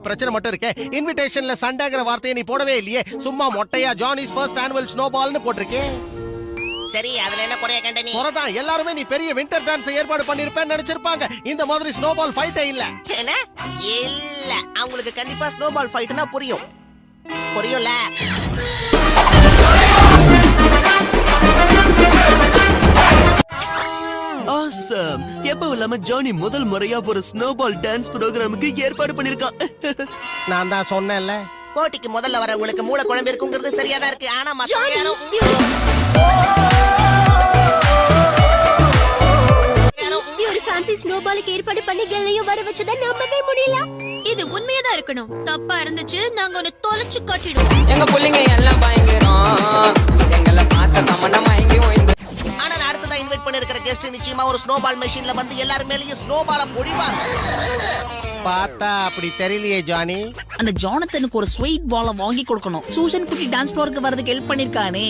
பிரச்சனை மட்டும் இருக்கே, இன்விடேஷன்ல சண்டேங்கிற வார்த்தையை நீ போடவே இல்லையே, சும்மா மொட்டையா ஜானிஸ் ஃபர்ஸ்ட் ஆனுவல் ஸ்னோபால்னு போட்டிருக்கே. சரி, அதுல என்ன குறைய கண்ட நீ? குறைதான், எல்லாருமே நீ பெரிய வின்டர் டான்ஸ் ஏற்பாடு பண்ணிருப்பேன்னு நினைச்சிருப்பாங்க. இந்த மாதிரி ஸ்னோபால் ஃபைட்டே இல்ல. என்ன? இல்ல, அவங்களுக்கு கண்டிப்பா ஸ்னோபால் ஃபைட்னா புரியும். புரியும்ல? ஆசம். எப்பவும் இல்லாம ஜானி முதல் முறையா ஒரு ஸ்னோபால் டான்ஸ் ப்ரோகிராமுக்கு ஏற்பாடு பண்ணிருக்கான். நான் தான் சொன்னேன்ல, போட்டிக்கு முதல்ல வர உங்களுக்கு மூளை குழம்பு இருக்குங்கிறது சரியாதான் இருக்கு. ஆனா மத்த யாரும் ஒரு ஃபேன்சி ஸ்னோபாலுக்கு ஏற்பாடு பண்ணி கெல்லையும் வர வச்சத நம்பவே முடியல. இது உண்மையாதான் இருக்கணும். தப்பா இருந்துச்சு நாங்க ஒன்னு தொலைச்சு காட்டிடுவோம். எங்க புள்ளைங்க எல்லாம் பயங்கரம், எங்களை பார்த்த தமன்னா மயங்கி ஓய்ந்து. ஆனா நான் அடுத்ததா இன்வைட் பண்ணிருக்கிற கெஸ்ட் நிச்சயமா ஒரு ஸ்னோபால் மெஷின்ல வந்து எல்லாரும் மேலயும் ஸ்னோபால பொடிவாங்க. பார்த்தா அப்படி தெரியலையே ஜானி. அந்த ஜானத்தனுக்கு ஒரு ஸ்வீட் பால வாங்கி கொடுக்கணும். சூசன் குட்டி டான்ஸ் ஃப்ளோருக்கு வரதுக்கு ஹெல்ப் பண்ணிருக்கானே.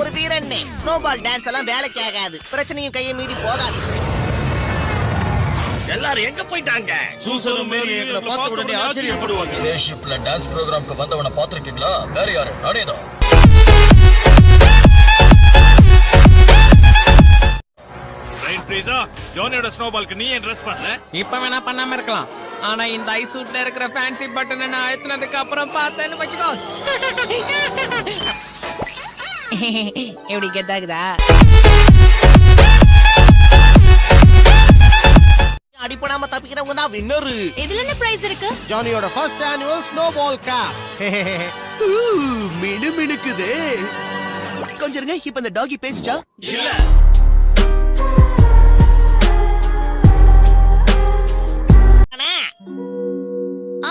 ஒரு வீரன் ஸ்னோபால் டான்ஸ் எல்லாம் வேலைக்கு ஆகாது. பிரச்சனையும் கையை மீறி போகாது. எல்லாரும் எங்க போயிட்டாங்க? சூசனும் மேரி எங்களை பார்த்த உடனே ஆச்சரியப்படுவாங்க. இதே ஷிப்ல டான்ஸ் ப்ரோகிராம்க்கு வந்தவனை பாத்திருக்கீங்களா? வேற யாரு? நானேதான். ரைட் ஃப்ரீஸா, ஜானியோட ஸ்னோபால்க்கு நீ ஏன் ட்ரெஸ் பண்ணல? இப்ப வேணா பண்ணாம இருக்கலாம். ஆனா இந்த ஐ சூட்ல இருக்கிற ஃபேன்சி பட்டனை நான் அழுத்தினதுக்கு அப்புறம் பார்த்தேன்னு வச்சுக்கோ. எப்படி கெட்டாக்குதா? அடிப்படாம தப்பிக்கிறவங்க தான் வின்னர். இதுல என்ன பிரைஸ் இருக்கு? ஜானியோட ஃபர்ஸ்ட் ஆனுவல் ஸ்னோபால் கேப். மினுமினுக்குதே. கொஞ்சம் இருங்க, இப்ப இந்த டாகி பேசிச்சா? இல்ல.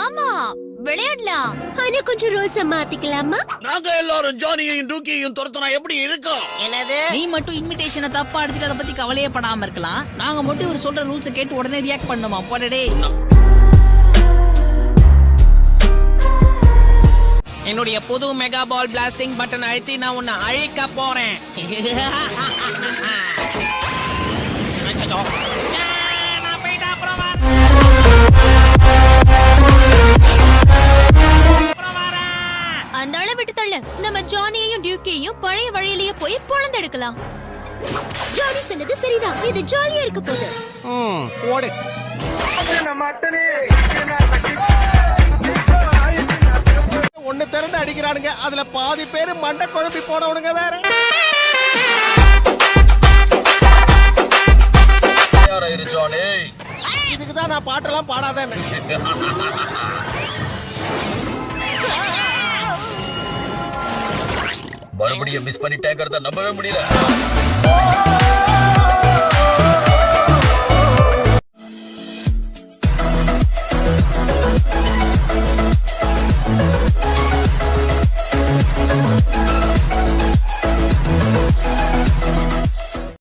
ஆமா, விளையாடலாம். ஆனா கொஞ்சம் ரூல்ஸ் மாத்திக்கலாமா? நாங்க எல்லாரும் ஜானியையும் டூக்கியையும் துரத்துனா எப்படி இருக்கும்? என்னது? நீ மட்டும் இன்விடேஷனை தப்பா அடிச்சுட்டு அதை பத்தி கவலையே படாம இருக்கலாம். நாங்க மட்டும் இவர் சொல்ற ரூல்ஸை கேட்டு உடனே ரியாக்ட் பண்ணுமா? போடடே. என்னுடைய புது மெகா பால் பிளாஸ்டிங் பட்டன் அழுத்தி நான் உன்னை அழிக்க போறேன். நான் போயிட்டு அப்புறம் வரேன். அந்த அளவு விட்டு தள்ள. நம்ம ஜானியையும் டியூக்கையும் பழைய வழியிலேயே போய் பொழந்தெடுக்கலாம். ஜானி சொன்னது சரிதான். இது ஜாலியா இருக்க போகுது. ஓடு. ஒண்ணு திரண்டு அடிக்கிறானுங்க, அதுல பாதி பேரு மண்டை குழம்பி போனவனுங்க வேற. யாராயிரு ஜானி? இதுக்குதான் நான் பாட்டெல்லாம் பாடாதேன்னு. மறுபடியும் மிஸ் பண்ணிட்டேங்கிறத நம்பவே முடியல.